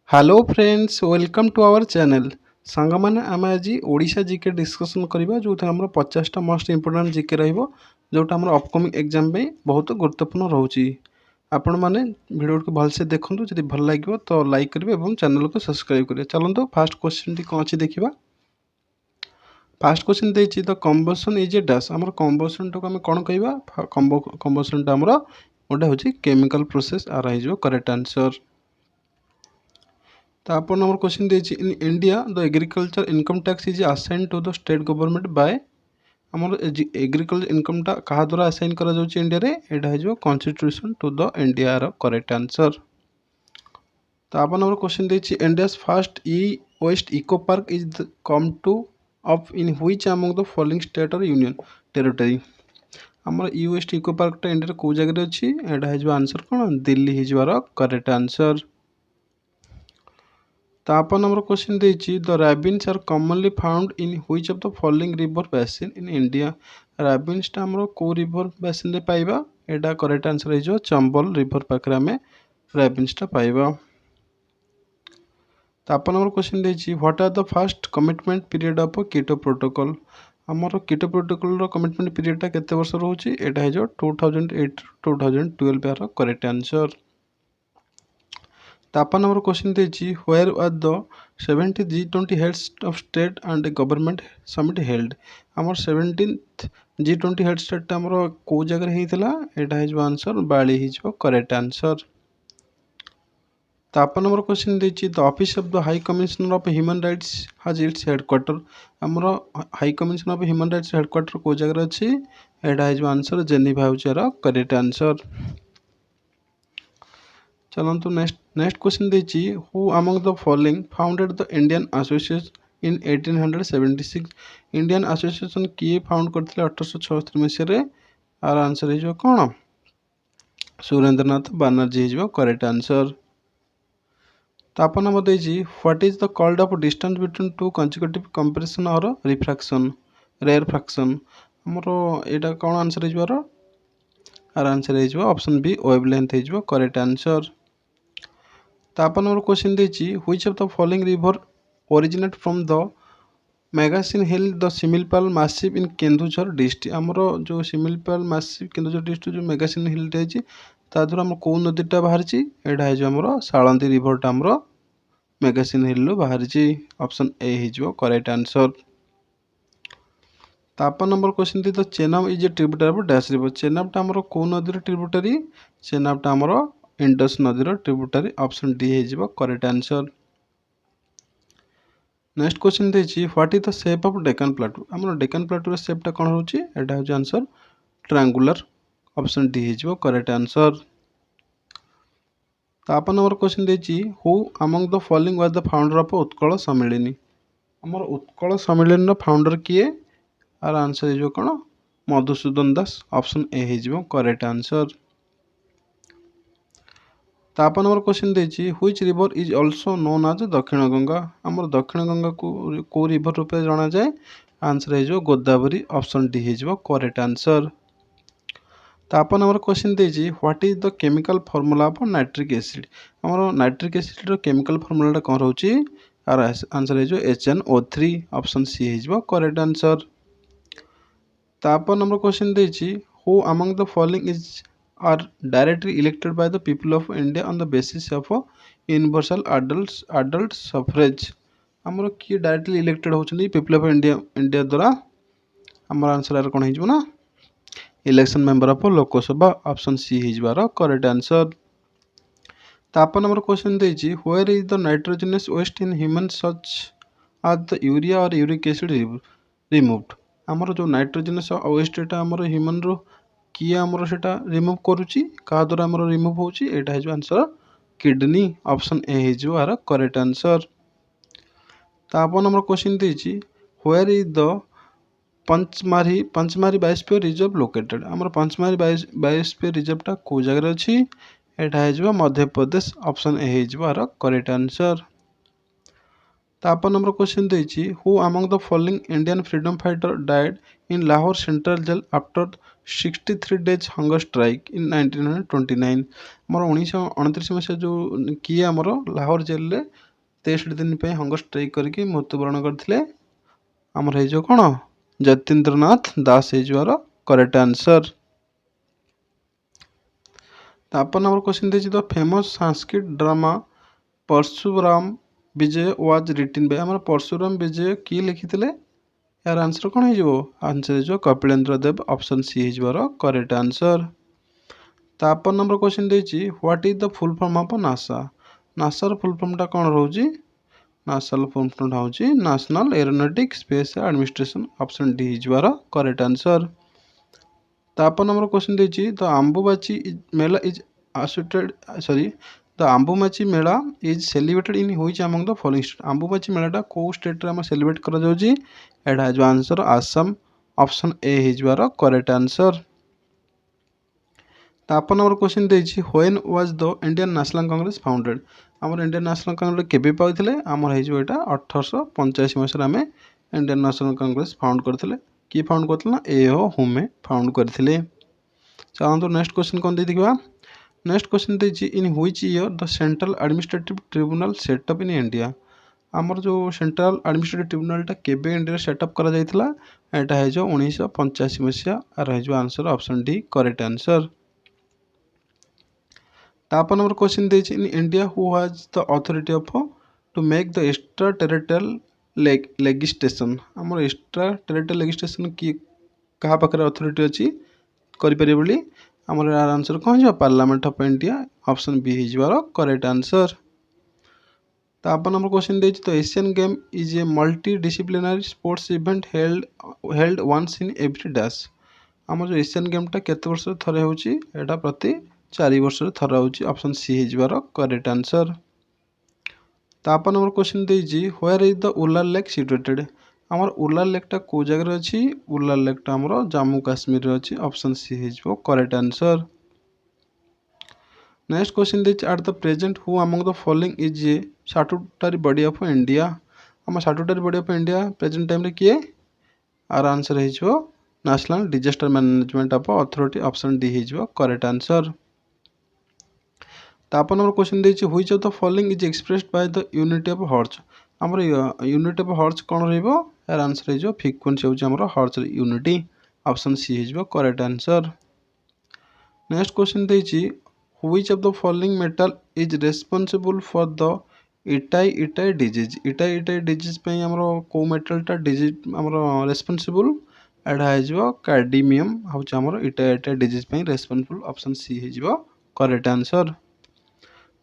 Hello friends welcome to our channel song मैंने आम आज ओडिशा जीके डिस्कसन करवा जो आम 50टा मोस्ट इंपोर्टेंट जीके रोटा आम अपकमिंग एग्जाम पे बहुत गुरुत्वपूर्ण रोचे आपण मैंने वीडियो को भलसे देखूँ जब भल लगे तो लाइक करेंगे और चैनल को सब्सक्राइब करेंगे। चलते फास्ट क्वेश्चन टी कौन अच्छी देखा। फास्ट क्वेश्चन देखिए the combustion is a dash आम कंबसन टाक आम कौन कह कंबसन टा गोटे हूँ केमिकल प्रोसेस आर हो करेक्ट आंसर। तो आप नंबर क्वेश्चन देखिए in India the agriculture income tax is assign to the state government by आमर एग्रीकल्चर इनकम टा क्या द्वारा असाइन करा जाउछि इंडिया रे एटा हो कॉन्स्टिट्यूशन टू द इंडिया रो करेक्ट आंसर। तो आप नंबर क्वेश्चन देखिए India's first e waste eco park is come to up in which among the following state और यूनियन टेरिटरी आमर ई वेस्ट इको पार्क टा इंडिया को जगह अच्छी एटा हो आंसर कौन दिल्ली हो करेक्ट आंसर। तो आप नंबर क्वेश्चन देखिए the ravines are commonly found in which of the following river basin in India ravines टा हमरो को रिवर बेसिन रे पाइबा एटा करेक्ट आंसर हो चंबल रिवर पाखरे आमे रैबिन्स टा पाइबा। तो आप नंबर क्वेश्चन देखिए what are the first commitment period of Kyoto protocol आमर कीटो प्रोटोकॉल रो कमिटमेंट पीरियड टा केते वर्ष रहउची एटा हो 2008 2012 यार करेक्ट आंसर। तापा नंबर क्वेश्चन देखिए where are the 70 G20 heads of state and government summit held आमर 17th G20 हेड स्टेट आमर को जगह होता एटा हो आंसर बाली हो करेक्ट आंसर। तापा नंबर क्वेश्चन देखिए the office of the high commissioner of human rights हाज इट्स हेडक्वार्टर आमर high commissioner of human rights headquarter को जगह अच्छी एटा हो आंसर जेनेवा हो करेक्ट आंसर। चलतु नेक्स्ट क्वेश्चन देखिए who among the following founded the Indian association in 1876 Indian association किए फाउंड करते 1876 मसीह आर आंसर हो कौन सुरेंद्रनाथ बानर्जी हो करेक्ट आंसर। तो आप नंबर देखिए what is the called of distance between two consecutive comparison और रिफ्रैक्शन रेयर फ्रैक्शन आमर यहाँ कौन आंसर हो आर आंसर हो ऑप्शन बी वेवलेंथ हो करेक्ट आंसर। तो आप नंबर क्वेश्चन देखिए which of the following river originate from the Meghasani hill the Similipal massif in Keonjhar district आमर जो सिमिलपाल मासिव केन्दुझर डिस्ट्रिक्ट जो मैगासिन हिल रही ताद्वारा आम कौ नदीटा बाहर यहाँ हो सालंदी रिभरटा आमर मैगासिन हिल बाहर ऑप्शन ए हो करेक्ट आंसर। तो आप number question the the Chenab is a tributary of dash river चेनाबटा आमर कौ नदीर ट्रिब्यूटरी चेनाबटा आमर इंडस नदीर ट्रिब्यूटरी ऑप्शन डी हो करेक्ट आंसर। नेक्स्ट क्वेश्चन देखिए what is the shape of Deccan plateau आमर डेक्कन प्लाटूर शेपटा कौन हो आंसर ट्रायंगुलर ऑप्शन डी हो करेक्ट आंसर। तो आप नंबर क्वेश्चन देखिए who among the following was the founder of Utkal Sammilani आमर उत्कल सम्मिलनी फाउंडर किए आर आंसर हो कौन मधुसूदन दास ऑप्शन ए हो करेक्ट आंसर। तो आप नंबर क्वेश्चन देखिए which river is also known as दक्षिण गंगा आमर दक्षिण गंगा को रिवर रूप जना जाए आंसर हो गोदावरी ऑप्शन डी हो करेक्ट आंसर। तो आप नंबर क्वेश्चन देखिए what is the chemical formula of nitric acid आमर नाइट्रिक एसिड केमिकल फॉर्मूला कौन रोचे आर आंसर हो HNO3 ऑप्शन सी हो करेक्ट आंसर। तो आप नंबर क्वेश्चन देखिए who among the following is are directly elected by the people of India on the basis of a universal adult suffrage आमर किए directly elected होचनी people of India द्वारा आमर answer यार कौन हो ना election member of Lok Sabha option C हो करेक्ट आंसर। तो आप नंबर क्वेश्चन देखिए where is the nitrogenous waste in human such as the urea और यूरिक एसिड रिमूव्ड आमर जो नाइट्रोजनस वेस्टा आमर ह्यूमन रो किए आमर से रिमूव करुच्ची क्या द्वारा आमर रिमूव होची एटा हो आंसर किडनी ऑप्शन ए हो आर करेक्ट आंसर। तो आप नंबर क्वेश्चन देखिए where is the Pachmarhi biosphere reserve located आमर पंचमारी बायोस्फीयर रिजर्वटा को जगह अच्छी एटा हो मध्य प्रदेश ऑप्शन ए हो आर करेक्ट आंसर। तापर नंबर क्वेश्चन देछि who among the following Indian freedom fighter died in Lahore central jail after 63 days hunger strike in 1929। मोर 1929 मसीहा जो किए आमर लाहौर जेल रे 63 दिन पे हंगर स्ट्राइक करके मृत्युवरण करथिले आमर हे जो कोन जतीन्द्रनाथ दास हे जोर करेक्ट आंसर। तापर नंबर क्वेश्चन देछि the famous Sanskrit drama Parshuram Vijay was written by आमर परशुराम विजय किए लिखिथिले यार आंसर कोन हे जो आंसर हे जो कपिलेंद्र देव ऑप्शन सी हे जोर करेक्ट आंसर। तापर नंबर क्वेश्चन देछि what is the full form of NASA NASA र फुल फॉर्म टा कोन रहउजी नासा र फुल फॉर्म रहउजी national aeronautic space administration option D हे जोर करेक्ट आंसर। तापर नंबर क्वेश्चन देछि the Ambubachi Mela is associated sorry the Ambubachi Mela is celebrated in which among the following state Ambubachi मेलाटा को स्टेट रे हम सेलिब्रेट करा जाउची एडा जो आंसर आसाम ऑप्शन ए हे जोर करेक्ट आंसर। तापर नंबर क्वेश्चन देछि when was the Indian National Congress founded हमर इंडियन नेशनल कांग्रेस केबे पाइथिले हमर हे जो एटा 1885 मसिया रे इंडियन नेशनल कांग्रेस फाउंड करथिले की फाउंड करथिले ना ए हो हुमे फाउंड करथिले। चलो तो नेक्स्ट क्वेश्चन कोन दे देखबा नेक्स्ट क्वेश्चन देछि in which year the Central Administrative Tribunal set up in India आमर जो सेंट्रल एडमिनिस्ट्रेटिव ट्रिब्यूनल टा केबे इंडिया सेटअप करा जायतिला एटा हे जो 1985 मसिया आर हे जो answer option D correct answer. तापर नंबर क्वेश्चन देछि in India who has the authority of to make the extra territorial legislation आमर एक्स्ट्रा टेरिटोरियल लेजिस्लेशन की कहा पाखरे अथॉरिटी अछि करि परिबे बोली आमर आंसर कोन जो parliament of India option B is your correct answer. तापर नंबर क्वेश्चन देछि तो Asian game is a multi disciplinary sports event held once in every dash आमर जो एशियन गेम टा केते वर्ष थरे होची एटा प्रति 4 वर्ष रे थरे होची option C is your correct answer. तापर नंबर क्वेश्चन देछि where is the Wular lake situated आमर उलार लेक टा को जगह रे अछि उलार लेक टा हमरो जम्मू कश्मीर रे अछि option C is your correct answer. Next question देछि at the present who among the following is a statutory body of India हम statutory body of India present time रे किए आर आंसर हे जो national disaster management of authority option D हे जो correct answer. तापर नंबर क्वेश्चन देछि which of the following is expressed by the unit of hertz हमर यूनिट ऑफ हर्ट्ज कोन रहइबो यार आंसर हे जो फ्रीक्वेंसी होची हमर हर्ट्ज यूनिटी ऑप्शन सी हे जो करेक्ट आंसर। नेक्स्ट क्वेश्चन देछि which of the following metal is responsible for the Itai disease पे हमरो को मेटल टा डिजीज हमरो रेस्पोंसिबल एडा हे जो कैडमियम होची हमरो इटाई डिजीज पे रेस्पोंसिबल ऑप्शन सी हे जो करेक्ट आंसर।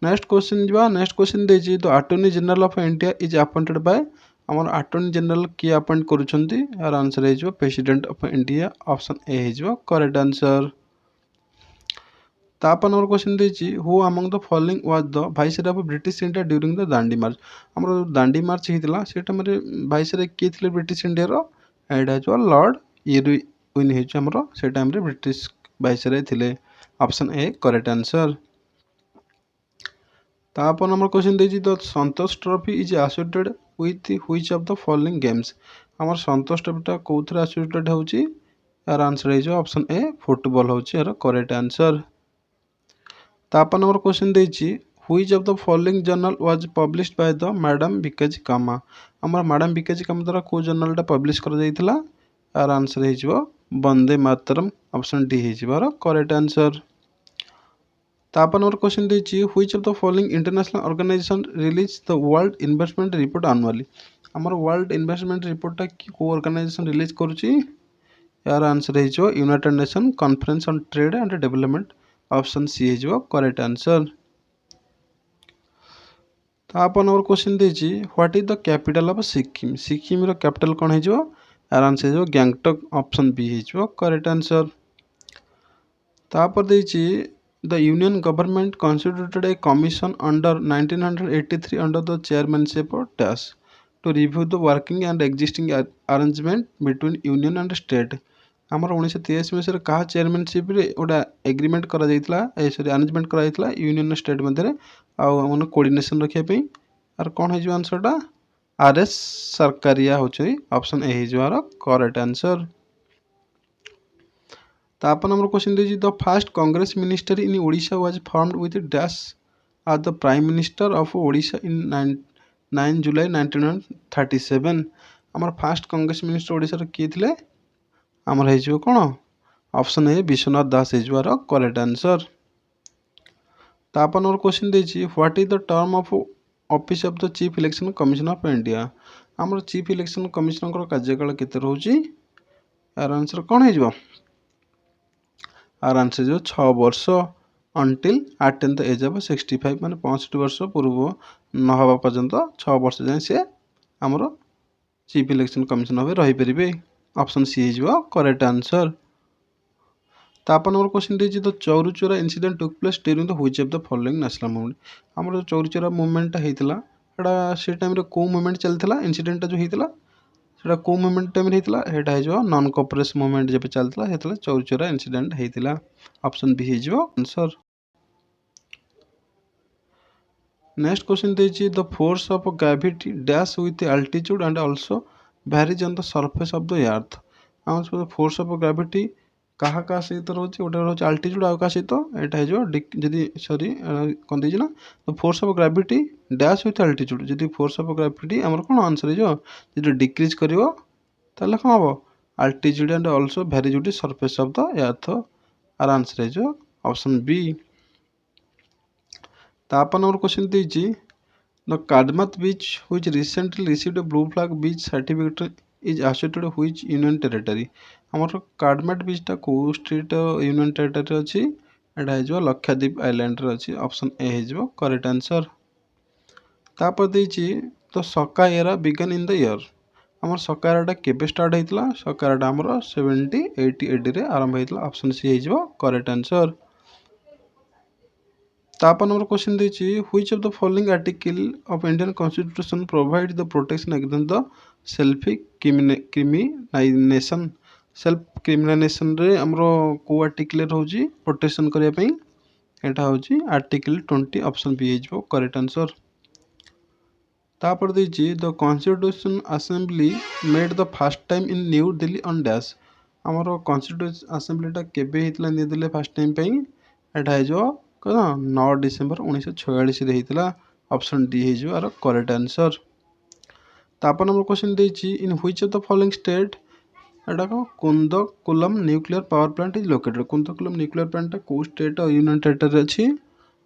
नेक्स्ट क्वेश्चन देछि the attorney general of India is appointed by हमर अटॉर्नी जनरल की अपॉइंट करूछंती यार आंसर हे जो president of India option A हे जो करेक्ट आंसर। तापर नंबर क्वेश्चन देछि who among the following was the viceroy of British India during the Dandi march हमर दांडी मार्च हितला सेटा मरे वाइसरॉय के थिले ब्रिटिश इंडिया रो एडा जो लॉर्ड इरविन हे जो हमर से टाइम रे ब्रिटिश वाइसरॉय थिले ऑप्शन ए करेक्ट आंसर। तापर नंबर क्वेश्चन देछि the Santosh trophy is associated with which of the following games हमर संतोष ट्रॉफीटा कोथरे एसोसिएटेड होची यार आंसर हे जो ऑप्शन ए फुटबॉल होची यार करेक्ट आंसर। तापर नंबर क्वेश्चन देछि which of the following journal was published by the madam Bhikaji Cama हमर मैडम बीकेजी कामा द्वारा को जर्नल टा पब्लिश कर जाइथिला यार आंसर हे जो वंदे मातरम ऑप्शन डी हे जो करेक्ट आंसर। तापर नंबर क्वेश्चन देछि which of the following international organisation release the world investment report annually हमर वर्ल्ड इन्वेस्टमेंट रिपोर्ट टा की को ऑर्गेनाइजेशन रिलीज करूची यार आंसर है जो United Nation conference on trade and development option C है जो करेक्ट आंसर। तापर नंबर क्वेश्चन देछि what is the capital of Sikkim Sikkim रो कैपिटल कोन है जो यार आंसर है जो गैंगटॉक ऑप्शन बी है जो करेक्ट आंसर। तापर देछि the union government constituted a commission under 1983 under the chairmanship of DAS to review the working and existing arrangement between union and state हमर 1983 मसीह कहा चेयरमैनशिप रे ओडा एग्रीमेंट करा जाइतला ए सॉरी अरेंजमेंट करा जाइतला union state मध्ये आ मन coordination रखिया पे are कोन है जो आंसर टा आर.एस. सरकारिया होची ऑप्शन ए हिजवार करेक्ट आंसर। तापर नंबर क्वेश्चन देजी the first Congress minister in Odisha was formed with dash are the prime minister of Odisha in 9 July 1937। आमर फास्ट कांग्रेस मिनिस्टर ओडिशा रे किए थिले आमर हेजियो कोन ऑप्शन ए विश्वनाथ दास हेजिवार करेक्ट आंसर। तापर नंबर क्वेश्चन देजी what is the term of office of the chief election commission of India. आमर चीफ इलेक्शन कमिशनर कार्यकाल केते रहउची यार आंसर कोन हेजिबो आर आंसर जो 6 वर्ष until attain the age of 65 माने 65 वर्ष पूर्व न हवा पर्यंत 6 वर्ष जाय से आमर चीफ इलेक्शन कमिशन भाबे रही परिबे ऑप्शन सी हेजिबो करेक्ट आंसर। तापर नंबर क्वेश्चन देजी the Chauri Chaura incident took place during the which of the following national movement. हमर चौरी चोरा मूवमेंट हेतिला एडा से टाइम रे को मूवमेंट चलथिला इंसिडेंट जो हेतिला सेटा को मूवमेंट टाइम रे हेतिला हेटा हेजो नॉन कोऑपरेस मूवमेंट जेबे चलथिला हेतिला चौरी चोरा इंसिडेंट हेतिला ऑप्शन बी हेजो आंसर। नेक्स्ट क्वेश्चन देजी the force of gravity dash with altitude and also varies on the surface of the earth. हम फोर्स ऑफ ग्रेविटी कहा कहा सहित रोचे गोटे रोचे अल्टीट्यूड आउ का सहित एटा हेजो जदी सॉरी कोन देजी ना the force of gravity dash with altitude जदी फोर्स ऑफ ग्रेविटी हमर कोन आंसर हेजो जदी डिक्रीज करिवो ताले कोन हबो altitude and also varies with surface of the earth आर आंसर हेजो ऑप्शन बी। तापर नंबर क्वेश्चन देजी the Kadmat beach which recently received a blue flag beach certificate is associated which union territory. हमर काडमत बीच टा को स्टेट यूनियन टेरिटरी अछि एटा हेजो लक्षद्वीप आइलैंड रे अछि ऑप्शन ए हेजो करेक्ट आंसर। तापर देछि तो Saka era began in the year हमर सका एराटा केबे स्टार्ट हेतिला सका एराटा हमर 70 80 रे आरंभ हेतिला ऑप्शन सी हेजो करेक्ट आंसर। तापर नंबर क्वेश्चन देछि which of the following article of Indian constitution provide the protection against the self crimination. Self crimination रे हमरो को आर्टिकल रहउची प्रोटेक्शन करिया पई एटा होची आर्टिकल 20 ऑप्शन बी हेजो करेक्ट आंसर। तापर देछि the constitution assembly made the first time in New Delhi on dash हमरो कॉन्स्टिट्यूशन असेंबलीटा केबे हेतला न्यू दिल्ली फर्स्ट टाइम पई एटा हेजो 9 डिसेंबर 1946 रे हेतिला ऑप्शन डी हेजो आर करेक्ट आंसर। तापर नंबर क्वेश्चन देछि in which of the following state एटा को Kudankulam nuclear power plant is located Kudankulam nuclear plant को स्टेट यूनियन टेरिटरी अछि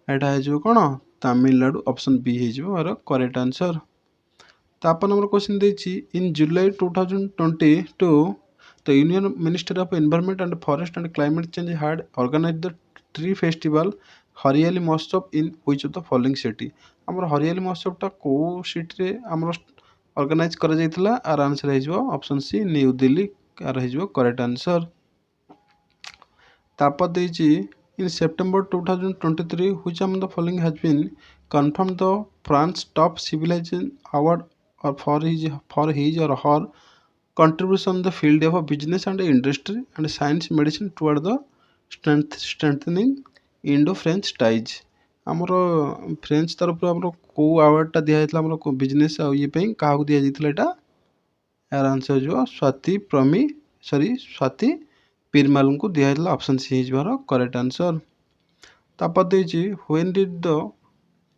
एटा हेजो कोन तमिलनाडु ऑप्शन बी हेजो आर करेक्ट आंसर। तापर नंबर क्वेश्चन देछि in July 2022 the union minister of environment and forest and climate change had organised the tree festival Hariyali Mahotsav in which of the following city हमर हरियाली महोत्सव टा को सिटी रे हमर ऑर्गेनाइज करा जायतिला आर आंसर हेजो ऑप्शन सी न्यू दिल्ली आर हेजो करेक्ट आंसर। तापर देछि in September 2023 which of the following has been confirmed the France top civilization award or for his or her contribution in the field of business and industry and science medicine toward the strengthening Indo-French ties। हमरो French तरफ हमरो को award टा दिया जायतला हमरो business आ ये पे काहा दिया जायतला एटा यार आंसर जो स्वाति पिरमाल को दिया जायतला ऑप्शन सी इज बार करेक्ट आंसर। तापर देछि when did the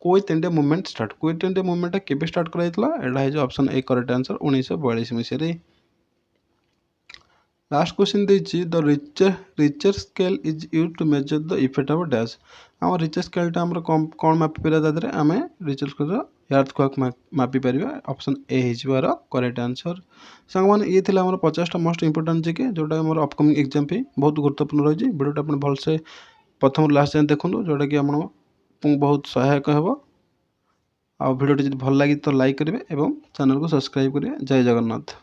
quit India movement start quit India movement केबे स्टार्ट करा जायतला एटा है जो ऑप्शन ए करेक्ट आंसर 1942 मसिया रे। लास्ट क्वेश्चन देछि the Richter scale is used to measure the effect of dash हम रिचर स्केल टा हमर कोन मापि पेरा दादरे हमें रिचर स्केल अर्थक्वेक मापि परिबा ऑप्शन ए हिजबार करेक्ट आंसर। संगमान ये थिला हमर 50 टा मोस्ट इंपोर्टेंट जेके जोटा हमर अपकमिंग एग्जाम पे बहुत गुरुत्वपूर्ण रही वीडियोटा अपन भल से प्रथम लास्ट जान देखुनु जोटा कि हमर बहुत सहायक हेबो आ वीडियोटी जदि भल लागि तो लाइक करिवे एवं चैनल को सब्सक्राइब करिवे। जय जगन्नाथ।